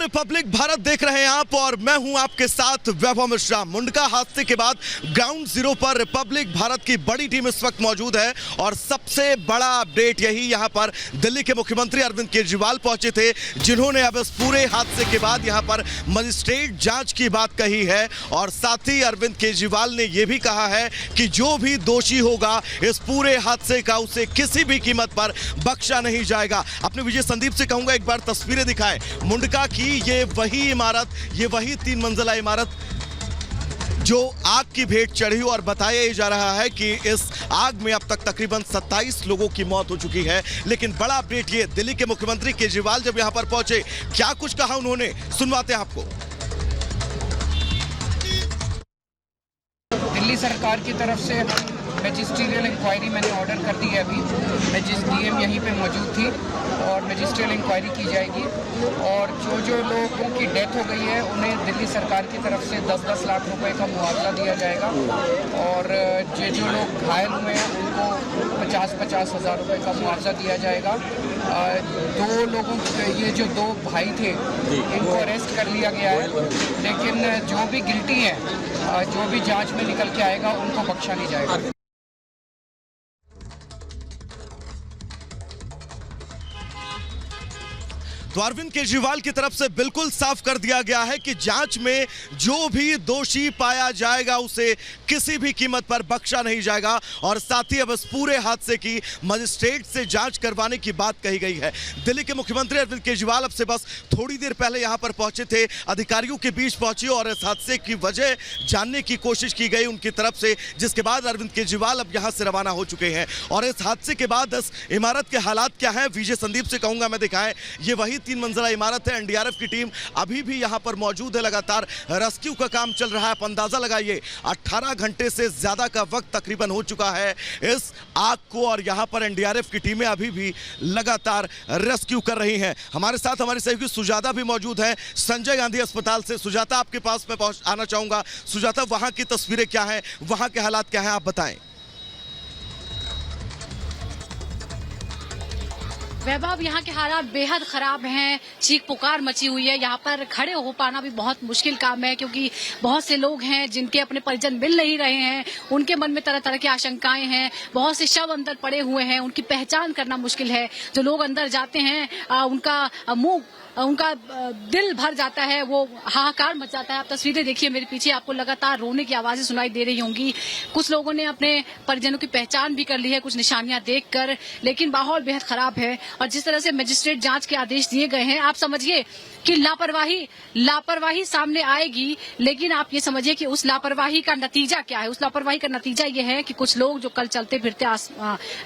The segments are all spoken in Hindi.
रिपब्लिक भारत देख रहे हैं आप और मैं हूं आपके साथ वैभव मिश्रा। मुंडका हादसे के बाद ग्राउंड जीरो पर रिपब्लिक भारत की बड़ी टीम इस वक्त मौजूद है और सबसे बड़ा अपडेट यही, यहां पर दिल्ली के मुख्यमंत्री अरविंद केजरीवाल पहुंचे थे, जिन्होंने अब इस पूरे हादसे के बाद यहां पर मजिस्ट्रेट जांच की बात कही है और साथ ही अरविंद केजरीवाल ने यह भी कहा है कि जो भी दोषी होगा इस पूरे हादसे का उसे किसी भी कीमत पर बख्शा नहीं जाएगा। अपने विजय संदीप से कहूंगा एक बार तस्वीरें दिखाएं मुंडका की। ये वही इमारत, ये वही 3 मंजिला इमारत जो आग की भेंट चढ़ी और बताया जा रहा है कि इस आग में अब तक तकरीबन 27 लोगों की मौत हो चुकी है। लेकिन बड़ा अपडेट ये, दिल्ली के मुख्यमंत्री केजरीवाल जब यहां पर पहुंचे, क्या कुछ कहा उन्होंने, सुनवाते हैं आपको। दिल्ली सरकार की तरफ से मैजिस्ट्रियल इंक्वायरी मैंने ऑर्डर कर दी है। अभी डीएम यहीं पे मौजूद थी और मैजिस्ट्रियल इंक्वायरी की जाएगी और जो लोगों की डेथ हो गई है उन्हें दिल्ली सरकार की तरफ से 10-10 लाख रुपए का मुआवजा दिया जाएगा और जो लोग घायल हुए हैं उनको 50-50 हज़ार रुपये का मुआवजा दिया जाएगा। 2 लोगों, ये जो 2 भाई थे इनको अरेस्ट कर लिया गया है, लेकिन जो भी गिल्टी है, जो भी जांच में निकल के आएगा उनको बख्शा नहीं जाएगा। तो अरविंद केजरीवाल की तरफ से बिल्कुल साफ कर दिया गया है कि जांच में जो भी दोषी पाया जाएगा उसे किसी भी कीमत पर बख्शा नहीं जाएगा और साथ ही अब इस पूरे हादसे की मजिस्ट्रेट से जांच करवाने की बात कही गई है। दिल्ली के मुख्यमंत्री अरविंद केजरीवाल अब से बस थोड़ी देर पहले यहां पर पहुंचे थे, अधिकारियों के बीच पहुंचे और इस हादसे की वजह जानने की कोशिश की गई उनकी तरफ से, जिसके बाद अरविंद केजरीवाल अब यहां से रवाना हो चुके हैं। और इस हादसे के बाद इस इमारत के हालात क्या हैं, विजय संदीप से कहूंगा मैं दिखाएं। ये वही 3 मंजिला इमारत है। एनडीआरएफ की टीम अभी भी यहां पर मौजूद है, लगातार रेस्क्यू का काम चल रहा है। आप अंदाजा लगाइए 18 घंटे से ज्यादा का वक्त तकरीबन हो चुका है इस आग को और यहां पर एनडीआरएफ की टीमें अभी भी लगातार रेस्क्यू कर रही हैं। हमारे साथ हमारी सहयोगी सुजाता भी मौजूद है संजय गांधी अस्पताल से। सुजाता, आपके पास मैं आना चाहूंगा। सुजाता, वहां की तस्वीरें क्या हैं, वहां के हालात क्या हैं, आप बताएं। वैभव, यहाँ के हालात बेहद खराब हैं, चीख पुकार मची हुई है। यहाँ पर खड़े हो पाना भी बहुत मुश्किल काम है क्योंकि बहुत से लोग हैं जिनके अपने परिजन मिल नहीं रहे हैं, उनके मन में तरह तरह की आशंकाएं हैं। बहुत से शव अंदर पड़े हुए हैं, उनकी पहचान करना मुश्किल है। जो लोग अंदर जाते हैं उनका दिल भर जाता है, वो हाहाकार मच जाता है। आप तस्वीरें देखिए मेरे पीछे, आपको लगातार रोने की आवाजें सुनाई दे रही होंगी। कुछ लोगों ने अपने परिजनों की पहचान भी कर ली है कुछ निशानियां देखकर, लेकिन माहौल बेहद खराब है। और जिस तरह से मजिस्ट्रेट जांच के आदेश दिए गए हैं, आप समझिए कि लापरवाही सामने आएगी, लेकिन आप ये समझिए कि उस लापरवाही का नतीजा क्या है। उस लापरवाही का नतीजा ये है कि कुछ लोग जो कल चलते फिरते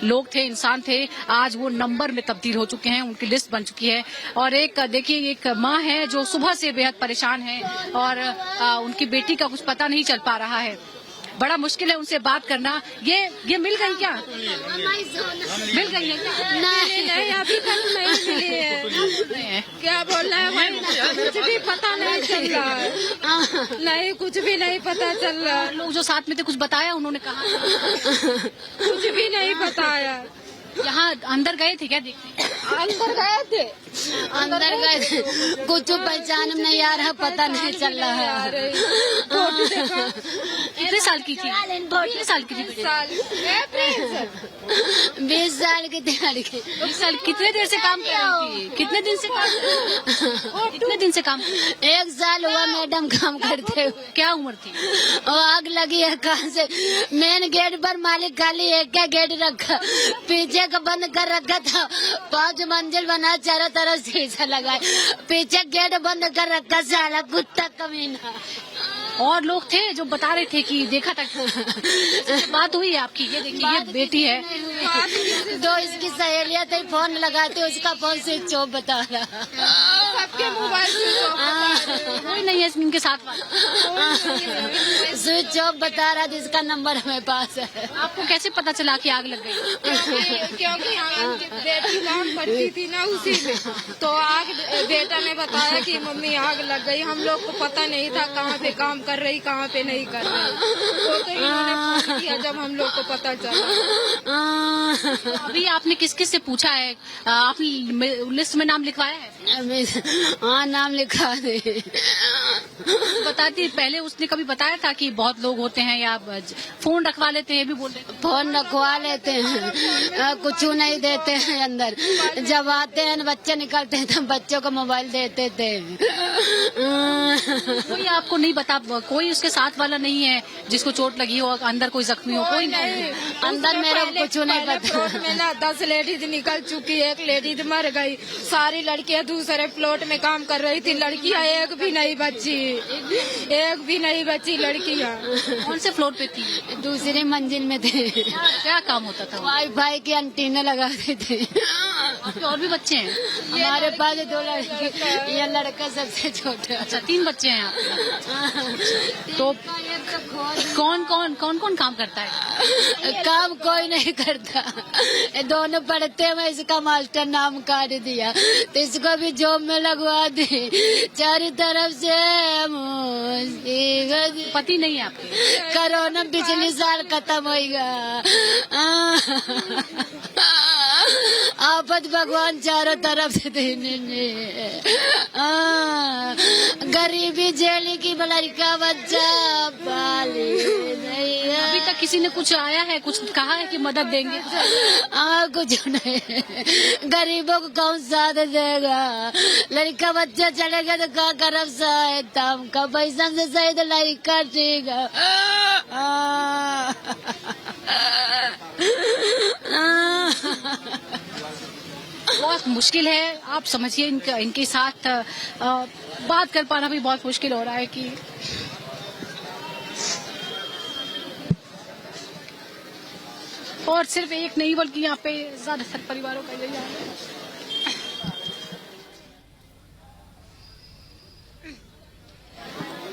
लोग थे, इंसान थे, आज वो नंबर में तब्दील हो चुके हैं, उनकी लिस्ट बन चुकी है। और देखिए एक माँ है जो सुबह से बेहद परेशान है और उनकी बेटी का कुछ पता नहीं चल पा रहा है। बड़ा मुश्किल है उनसे बात करना। ये मिल गई क्या? मिल गई है क्या? नहीं, अभी तक नहीं मिली है। क्या बोल रहा है भाई? कुछ भी पता नहीं चल रहा है। नहीं, कुछ भी नहीं पता चल रहा है। लोग जो साथ में थे कुछ बताया उन्होंने कहा? कुछ भी नहीं बताया। यहाँ अंदर गए थे क्या देखने? अंदर गए थे, कुछ पहचान में नहीं आ रहा, पता नहीं चल रहा है। कितने साल की थी? 20 साल की थी। 20 साल की थी लड़की। 20 साल। कितने देर से काम कर रही थी? कितने दिन से काम? 1 साल हुआ मैडम काम करते हुए। क्या उम्र थी? आग लगी है कहाँ से? मेन गेट पर मालिक खाली एक का गेट रखा, पीछे का बंद कर रखा था। 5 मंजिल बना, चारों तरफ शीशा लगाए, पीछे गेट बंद कर रखा, साला कुत्ता कमीना। और लोग थे जो बता रहे थे कि देखा था। बात हुई है आपकी? ये देखिए, ये बेटी है। 2 इसकी सहेलियां थे, फोन लगाते, उसका फोन स्विच ऑफ बता रहा, सबके मोबाइल कोई नहीं है इनके साथ स्विच ऑफ बता रहा, जिसका नंबर हमें पास है। आपको कैसे पता चला कि आग लग गई? क्योंकि बेटी नाम पड़ती थी ना उसी में, तो आग बेटा ने बताया कि मम्मी आग लग गई। हम लोग को पता नहीं था कहाँ पे काम कर रही, कहाँ पे नहीं कर रही। तो इन्होंने फोन किया जब हम लोग को पता चला। अभी आपने किस किस से पूछा है? आपने लिस्ट में नाम लिखवाया है? हाँ, नाम लिखा दे। बताती पहले उसने कभी बताया था कि बहुत लोग होते हैं या फोन रखवा लेते हैं, ये भी बोल रहे थे। फोन रखवा लेते हैं, कुछ नहीं देते हैं अंदर। जब आते हैं बच्चे निकलते हैं तो बच्चों को मोबाइल देते थे। कोई आपको नहीं बता, कोई उसके साथ वाला नहीं है जिसको चोट लगी हो, अंदर कोई जख्मी हो? कोई नहीं अंदर, मेरे को कुछ नहीं पता। प्लॉट में ना 10 लेडीज निकल चुकी, एक लेडीज मर गई। सारी लड़कियां दूसरे प्लॉट में काम कर रही थी, लड़कियां एक भी नहीं बची, एक भी नहीं बची लड़कियां। कौन से फ्लोर पे थी? दूसरी मंजिल में थे। क्या काम होता था? वाईफाई की एंटीना लगाते थे। आपके और भी बच्चे हैं? हमारे पास 2 लड़की, ये लड़का सबसे छोटा। अच्छा, 3 बच्चे हैं आपके। तो कौन कौन काम करता है? काम कोई नहीं करता, दोनों पढ़ते हैं। इसका मास्टर नाम काट दिया तो इसको भी जॉब में लगवा दी। चारों तरफ से पति नहीं है आपके? कोरोना पिछले साल खत्म होगा। आफत भगवान चारों तरफ से देने ने। गरीबी झेली की लड़का बच्चा पाली नहीं। अभी तक किसी ने कुछ आया है, कुछ कहा है कि मदद देंगे? कुछ नहीं, गरीबों को कौन साथ देगा? लड़का बच्चा चलेगा तो क्या करब सहायता, का पैसा से सही तो लड़का ठीक है। बहुत मुश्किल है, आप समझिए। इनके साथ बात कर पाना भी बहुत मुश्किल हो रहा है कि और सिर्फ एक नहीं बल्कि यहाँ पे ज्यादातर परिवारों का यही हाल है।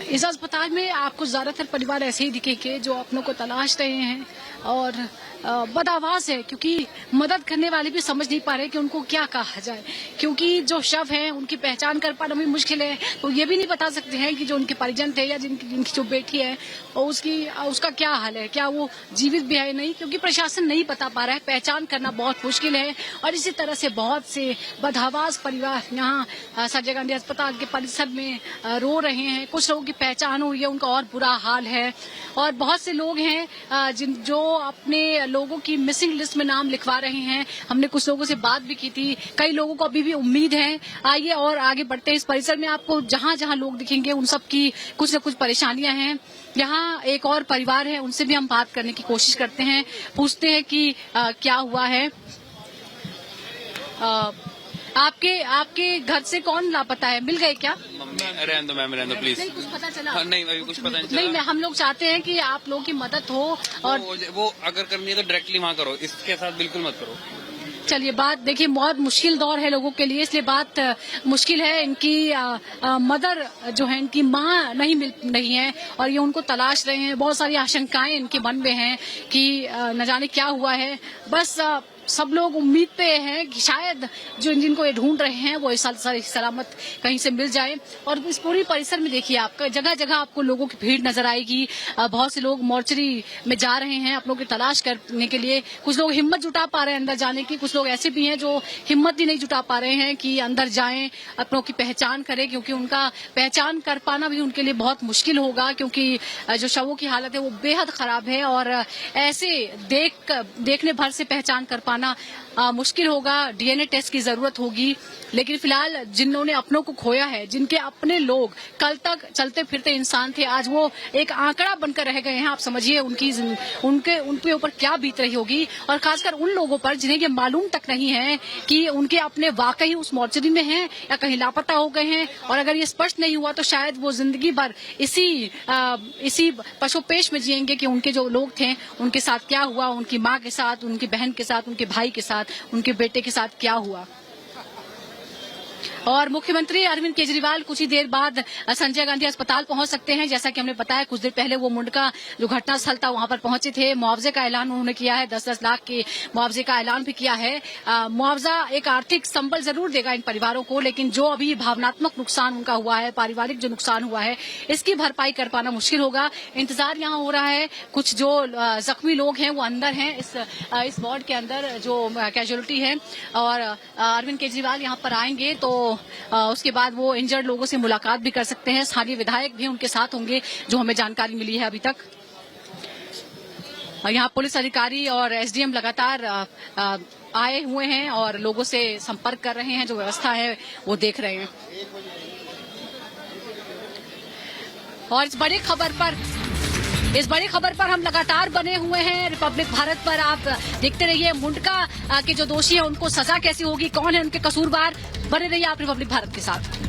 इस अस्पताल में आपको ज्यादातर परिवार ऐसे ही दिखेंगे जो अपनों को तलाश रहे हैं और बदआवाज है, क्योंकि मदद करने वाले भी समझ नहीं पा रहे कि उनको क्या कहा जाए, क्योंकि जो शव हैं उनकी पहचान कर पाना भी मुश्किल है। तो ये भी नहीं बता सकते हैं कि जो उनके परिजन थे या जिनकी जो बेटी है और उसका क्या हाल है, क्या वो जीवित भी है नहीं, क्योंकि प्रशासन नहीं बता पा रहा है। पहचान करना बहुत मुश्किल है और इसी तरह से बहुत से बदहवास परिवार यहाँ संजय गांधी अस्पताल के परिसर में रो रहे हैं। कुछ लोगों की पहचान हुई है, उनका और बुरा हाल है और बहुत से लोग हैं जो अपने लोगों की मिसिंग लिस्ट में नाम लिखवा रहे हैं। हमने कुछ लोगों से बात भी की थी, कई लोगों को अभी भी उम्मीद है। आइए और आगे बढ़ते हैं। इस परिसर में आपको जहां जहां लोग दिखेंगे उन सब की कुछ न कुछ परेशानियां हैं। यहाँ एक और परिवार है, उनसे भी हम बात करने की कोशिश करते हैं, पूछते हैं कि क्या हुआ है। आपके घर से कौन लापता है? मिल गए क्या? रहने दो मैम, रहने दो प्लीज। नहीं कुछ पता चला? हाँ, नहीं अभी कुछ पता नहीं चला। नहीं, हम लोग चाहते हैं कि आप लोगों की मदद हो और वो अगर करनी है तो डायरेक्टली वहाँ करो, इसके साथ बिल्कुल मत करो। चलिए, बात देखिए, बहुत मुश्किल दौर है लोगों के लिए, इसलिए बात मुश्किल है। इनकी मदर जो है, इनकी माँ नहीं मिल रही है और ये उनको तलाश रहे हैं। बहुत सारी आशंकाएं इनके मन में हैं कि न जाने क्या हुआ है। बस सब लोग उम्मीद पे हैं कि शायद जो जिनको ये ढूंढ रहे हैं वो इस सलामत कहीं से मिल जाए। और इस पूरी परिसर में देखिए, आपका जगह जगह आपको लोगों की भीड़ नजर आएगी। बहुत से लोग मोर्चरी में जा रहे हैं अपनों की तलाश करने के लिए। कुछ लोग हिम्मत जुटा पा रहे हैं अंदर जाने की, कुछ लोग ऐसे भी हैं जो हिम्मत ही नहीं जुटा पा रहे हैं कि अंदर जाएं, अपनों की पहचान करें, क्योंकि उनका पहचान कर पाना भी उनके लिए बहुत मुश्किल होगा, क्योंकि जो शवों की हालत है वो बेहद खराब है और ऐसे देखने भर से पहचान कर पाना मुश्किल होगा। डीएनए टेस्ट की जरूरत होगी। लेकिन फिलहाल जिन्होंने अपनों को खोया है, जिनके अपने लोग कल तक चलते फिरते इंसान थे, आज वो एक आंकड़ा बनकर रह गए हैं। आप समझिए उनके ऊपर क्या बीत रही होगी, और खासकर उन लोगों पर जिन्हें ये मालूम तक नहीं है कि उनके अपने वाकई उस मोर्चरी में हैं या कहीं लापता हो गए हैं। और अगर ये स्पष्ट नहीं हुआ तो शायद वो जिंदगी भर इसी पशोपेश में जिएंगे कि उनके जो लोग थे उनके साथ क्या हुआ, उनकी माँ के साथ, उनकी बहन के साथ, उनके भाई के साथ, उनके बेटे के साथ क्या हुआ। और मुख्यमंत्री अरविंद केजरीवाल कुछ ही देर बाद संजय गांधी अस्पताल पहुंच सकते हैं। जैसा कि हमने बताया, कुछ देर पहले वो मुंडका जो घटनास्थल था वहां पर पहुंचे थे। मुआवजे का ऐलान उन्होंने किया है, 10-10 लाख के मुआवजे का ऐलान भी किया है। मुआवजा एक आर्थिक संबल जरूर देगा इन परिवारों को, लेकिन जो अभी भावनात्मक नुकसान उनका हुआ है, पारिवारिक जो नुकसान हुआ है, इसकी भरपाई कर पाना मुश्किल होगा। इंतजार यहाँ हो रहा है। कुछ जो जख्मी लोग हैं वो अंदर हैं, इस वार्ड के अंदर जो कैजुअलिटी है, और अरविंद केजरीवाल यहाँ पर आएंगे तो उसके बाद वो इंजर्ड लोगों से मुलाकात भी कर सकते हैं। स्थानीय विधायक भी उनके साथ होंगे, जो हमें जानकारी मिली है अभी तक। यहाँ पुलिस अधिकारी और एसडीएम लगातार आए हुए हैं और लोगों से संपर्क कर रहे हैं, जो व्यवस्था है वो देख रहे हैं। और इस बड़ी खबर पर हम लगातार बने हुए हैं रिपब्लिक भारत पर। आप देखते रहिए मुंडका के जो दोषी हैं उनको सजा कैसी होगी, कौन है उनके कसूरवार। बने रहिए आप रिपब्लिक भारत के साथ।